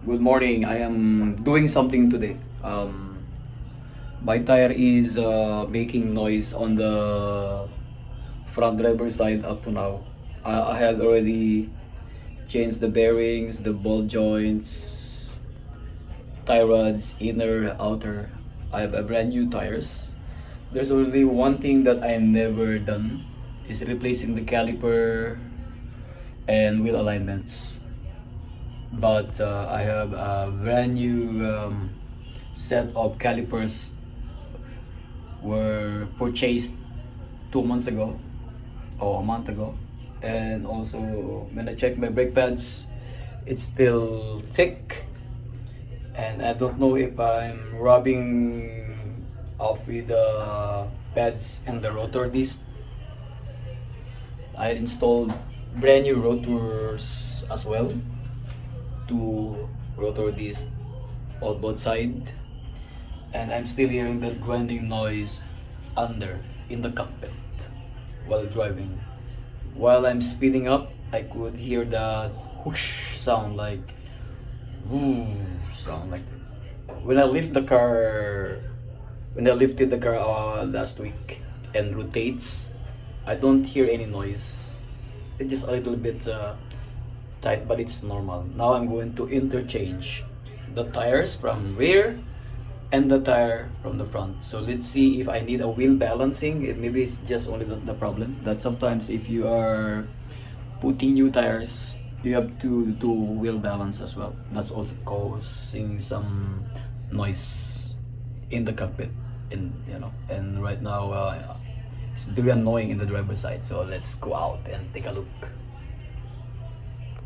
Good morning. I am doing something today. My tire is making noise on the front driver side up to now. I had already changed the bearings, the ball joints, tie rods, inner, outer. I have a brand new tires. There's only one thing that I never done is replacing the caliper and wheel alignments. But I have a brand new set of calipers were purchased 2 months ago or a month ago, and also when I check my brake pads, it's still thick, and I don't know if I'm rubbing off with the pads and the rotor disc. I installed brand new rotors as well, two rotor discs on both sides, and I'm still hearing that grinding noise under in the cockpit while driving. While I'm speeding up, I could hear the whoosh sound, like whoo sound, like when I lift the car. When I lifted the car last week and rotates, I don't hear any noise. It's just a little bit tight, but it's normal. Now I'm going to interchange the tires from rear and the tire from the front. So let's see if I need a wheel balancing. Maybe it's just only the problem that sometimes if you are putting new tires, you have to do wheel balance as well. That's also causing some noise in the cockpit, and right now it's very annoying in the driver's side. So let's go out and take a look.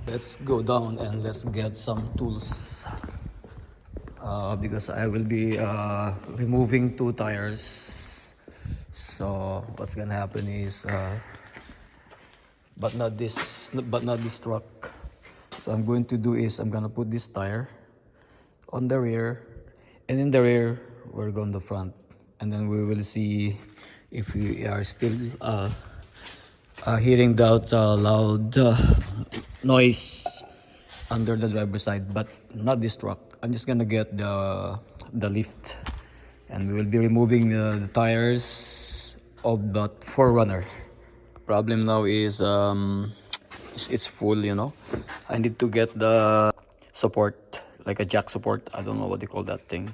Let's go down and let's get some tools, because I will be removing two tires. So what's gonna happen is, but not this truck. So I'm going to do is I'm gonna put this tire on the rear, and in the rear we're going the front, and then we will see if we are still hearing that loud noise under the driver's side, but not this truck. I'm just gonna get the lift, and we will be removing the tires of that 4Runner. Problem now is it's full. I need to get the support, like a jack support. I don't know what they call that thing,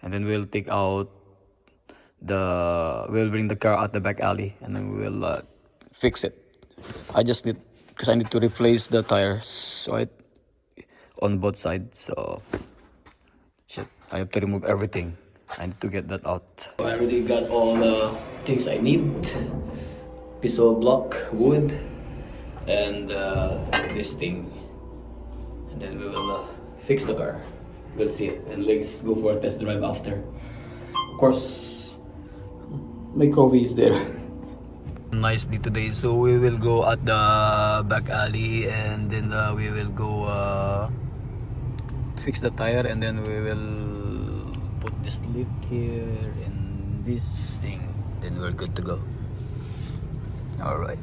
and then we'll take out we'll bring the car out the back alley, and then we will fix it. I just need, because I need to replace the tires, right, on both sides. So shit, I have to remove everything. I need to get that out. I already got all the things I need: pistol block, wood, and this thing, and then we will fix the car. We'll see it, and let's go for a test drive after. Of course, my coffee is there. Nice day today, so we will go at the back alley, and then we will go fix the tire, and then we will put this lift here and this thing, then we're good to go. All right,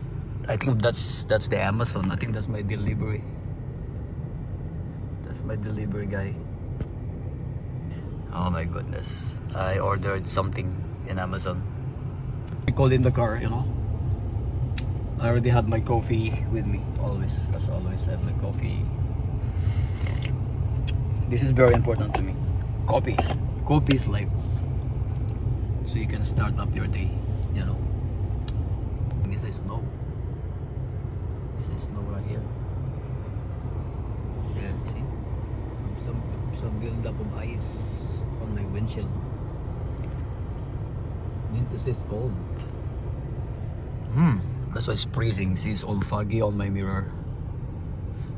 I think that's the Amazon. I think that's my delivery. That's my delivery guy. Oh my goodness, I ordered something in Amazon. I called in the car, I already had my coffee with me, always, as always. I have my coffee. This is very important to me. Coffee is life, so you can start up your day. This is snow right here. Yeah, see, some build up of ice on my windshield. Meant to say it's cold. That's why it's freezing. See, it's all foggy on my mirror.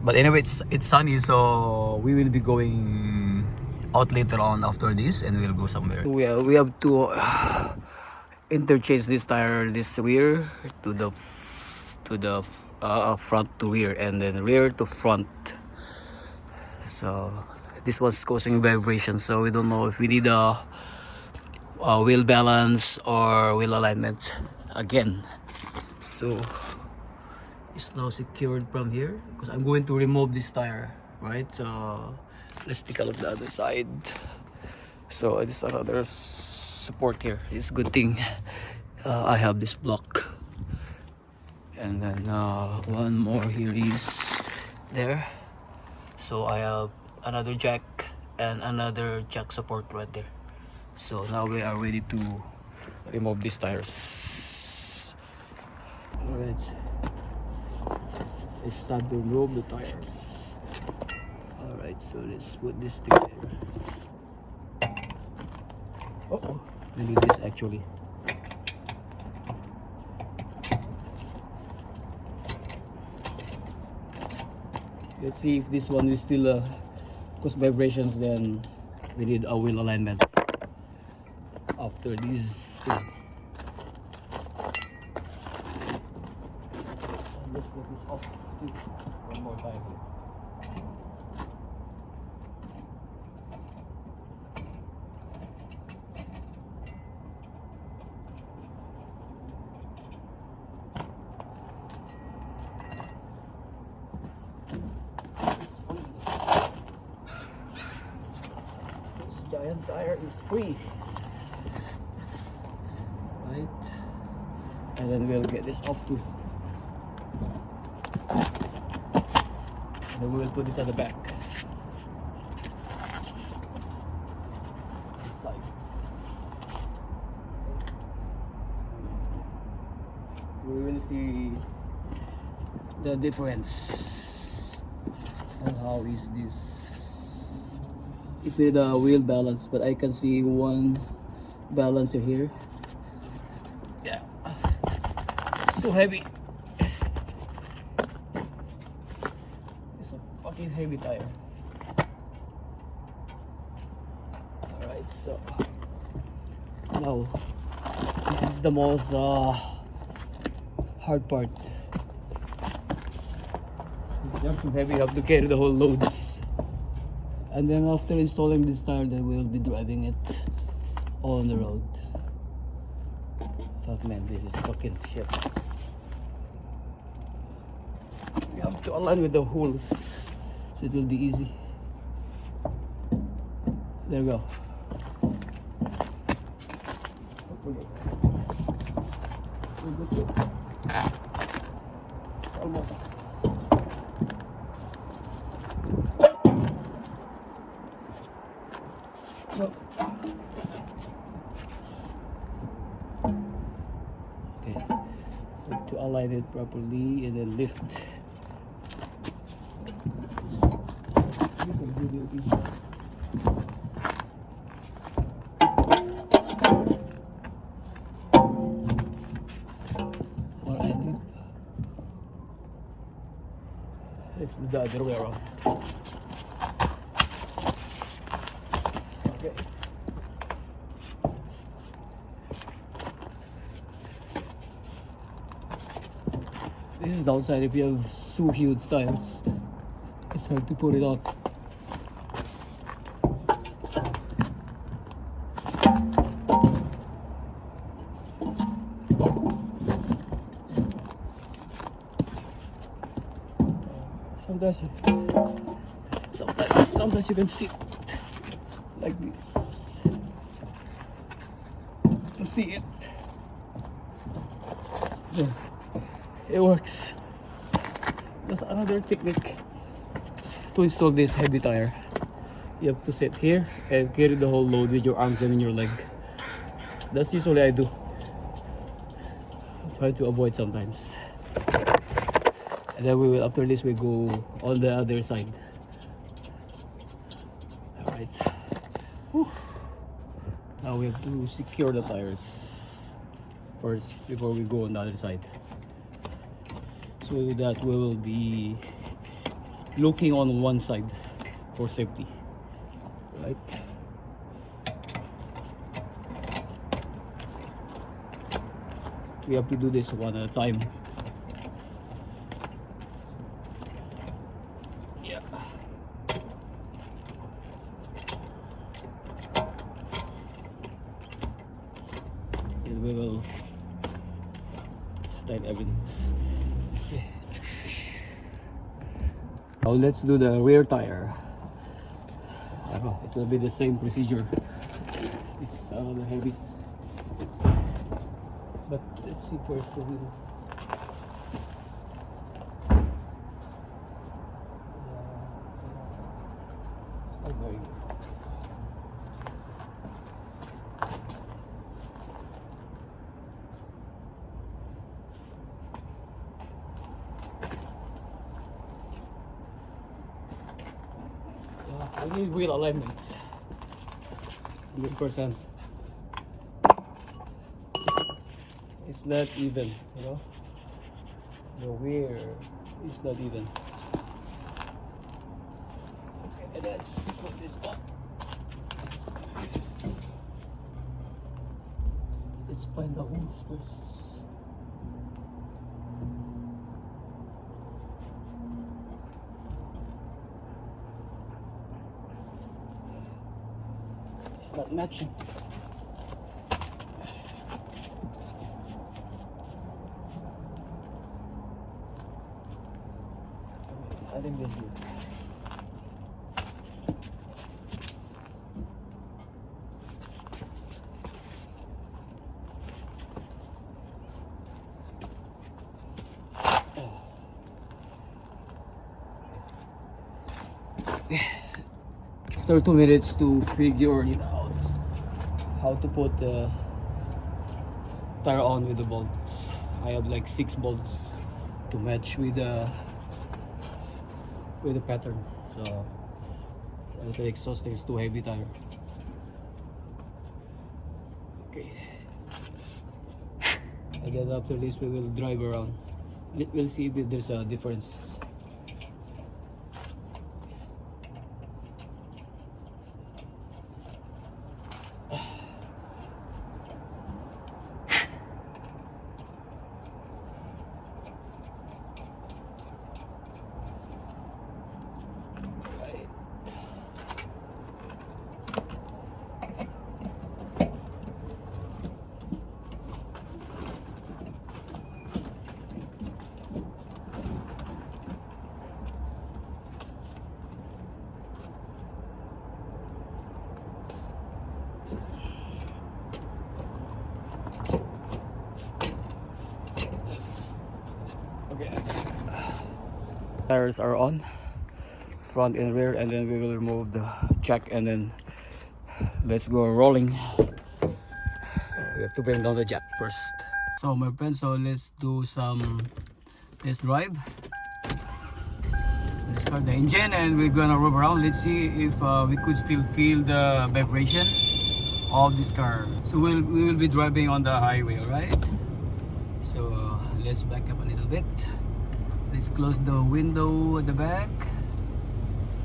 But anyway, it's sunny, so we will be going out later on after this, and we'll go somewhere. We have to interchange this tire, this rear to the front to rear, and then rear to front. So this was causing vibration, so we don't know if we need a wheel balance or wheel alignment again. So it's now secured from here, because I'm going to remove this tire right? Let's take a look at the other side. So this another support here. It's a good thing I have this block, and then one more here is there. So I have another jack and another jack support right there. So now we are ready to remove these tires. Alright, it's time to remove the tires. Alright, so let's put this together. Oh, we need this actually. Let's see if this one is still cause vibrations, then we need a wheel alignment after this thing. And let's get this off too one more time here. Giant tire is free, right? And then we'll get this off too, and then we will put this at the back this side. We will see the difference and how is this. It need a wheel balance, but I can see one balancer here. Yeah, so heavy. It's a fucking heavy tire. Alright, so now this is the most hard part. They're too heavy, you have to carry the whole loads. And then after installing this tire, then we'll be driving it on the road. Fuck man, this is fucking shit. We have to align with the holes, so it will be easy. There we go. Almost. So, okay, to align it properly and then lift. You can do this easy. Alright, let's do the other way around. Okay. This is the downside if you have so huge tires. It's hard to put it on. Sometimes you can sit like this to see it. Yeah, it works. That's another technique to install this heavy tire. You have to sit here and carry the whole load with your arms and in your leg. That's usually I do. I try to avoid sometimes. And then we will, after this, we go on the other side. Alright. Now we have to secure the tires first before we go on the other side. So with that, we will be looking on one side for safety. Right? We have to do this one at a time. Yeah. And we will tighten everything. Okay. Now let's do the rear tire. It will be the same procedure. It's the heavies. But let's see first the wheel. It's not going. I need wheel alignments. 100%. It's not even, you know. The rear is not even. Okay, let's put this up. Let's find the holes first. It's not matching. I think this is. After 2 minutes to figure it out how to put the tire on with the bolts. I have like 6 bolts to match with the pattern, so a little exhausting. It's too heavy tire. Okay, and then after this we will drive around. We'll see if there's a difference. Tires are on, front and rear, and then we will remove the jack and then let's go rolling. We have to bring down the jack first. So my friends, so let's do some test drive. Let's start the engine and we're gonna roll around. Let's see if we could still feel the vibration of this car. So we will be driving on the highway, alright? So let's back up a little bit. Let's close the window at the back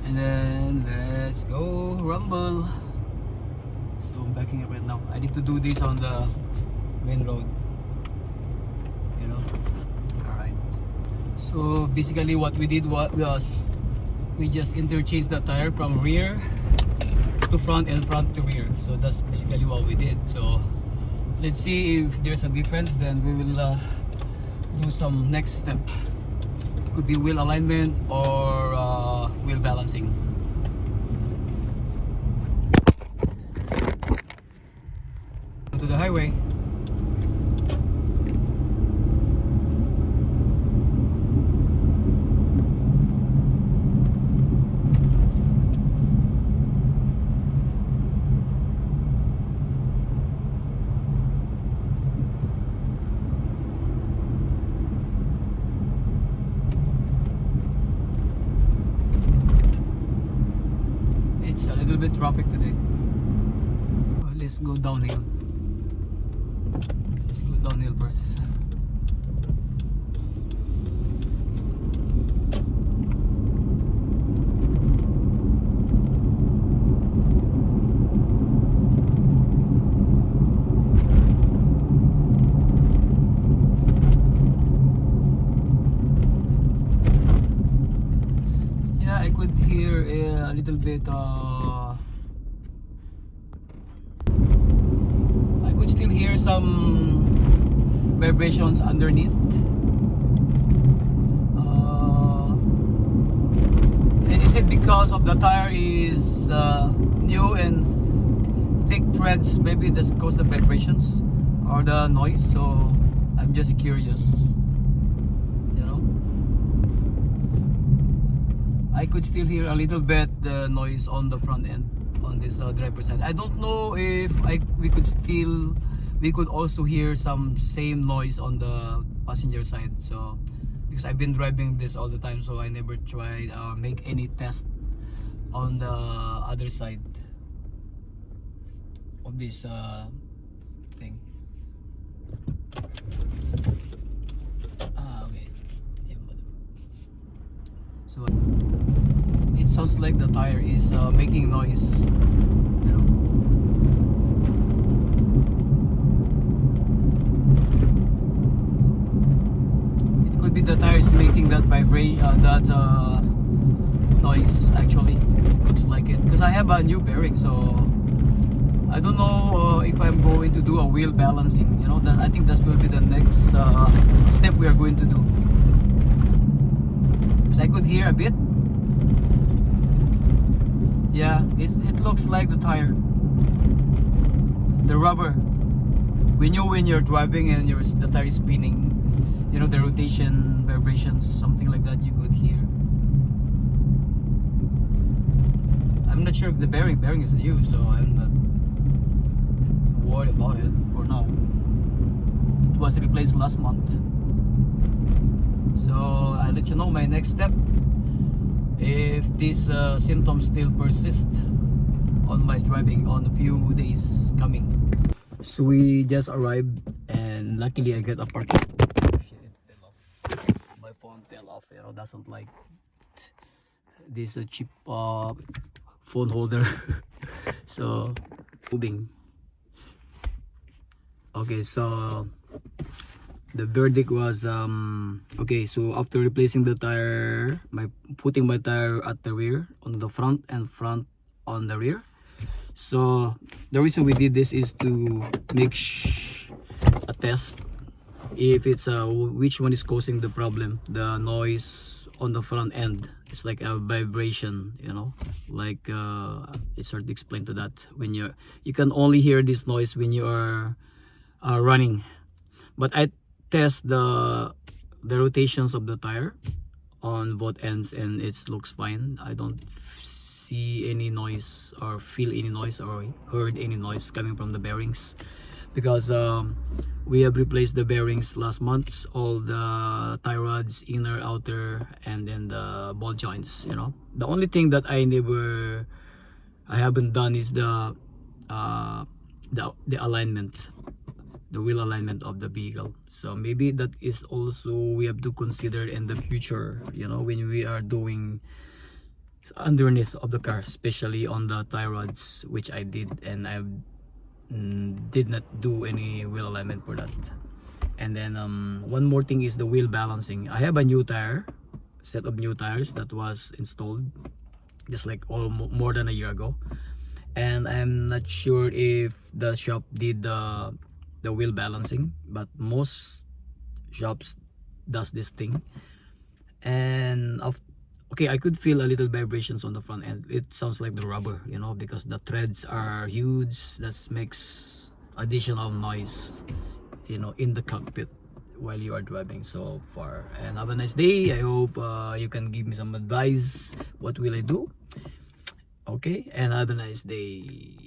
and then let's go rumble. So I'm backing up right now. I need to do this on the main road, you know. Alright, so basically what we did was we just interchanged the tire from rear to front and front to rear. So that's basically what we did. So let's see if there's a difference, then we will do some next step. Could be wheel alignment or wheel balancing. To the highway. It's a little bit traffic today. Let's go downhill. Let's go downhill first. Yeah, I could hear a little bit I could still hear some vibrations underneath. because of the tire is new and thick treads, maybe this caused the vibrations or the noise. So I'm just curious, you know. I could still hear a little bit the noise on the front end on this driver's side. I don't know if we could also hear some same noise on the passenger side. So because I've been driving this all the time, so I never tried make any test on the other side of this thing. Okay. So it sounds like the tire is making noise, you know. It could be the tire is making that noise. Actually, looks like it because I have a new bearing, so I don't know if I'm going to do a wheel balancing. You know, that I think that will be the next step we are going to do. Because I could hear a bit. Yeah, it looks like the tire, the rubber. When you're driving and the tire is spinning, you know, the rotation vibrations, something like that you could hear. I'm not sure if the bearing is new, so I'm not worried about it for now. It was replaced last month, so I'll let you know my next step if these symptoms still persist on my driving on a few days coming. So we just arrived and luckily I got a parking. Shit, it fell off. My phone fell off. You know, doesn't like this cheap phone holder. So moving. Okay, so the verdict was okay. So after replacing the tire, putting my tire at the rear on the front and front on the rear. So the reason we did this is to make a test if it's which one is causing the problem. The noise on the front end, it's like a vibration, you know, like it's hard to explain to that. When you can only hear this noise when you are running. But I test the rotations of the tire on both ends and it looks fine. I don't see any noise or feel any noise or heard any noise coming from the bearings, because we have replaced the bearings last month, all the tie rods, inner, outer, and then the ball joints, you know. The only thing that I haven't done is the alignment, the wheel alignment of the vehicle. So maybe that is also we have to consider in the future, you know, when we are doing underneath of the car, especially on the tie rods, which I did, and I did not do any wheel alignment for that. And then one more thing is the wheel balancing. I have a new set of new tires that was installed just like more than a year ago, and I'm not sure if the shop did the wheel balancing, but most shops does this thing. And okay, I could feel a little vibrations on the front end. It sounds like the rubber, you know, because the threads are huge. That makes additional noise, you know, in the cockpit while you are driving so far. And have a nice day. I hope you can give me some advice. What will I do? Okay, and have a nice day.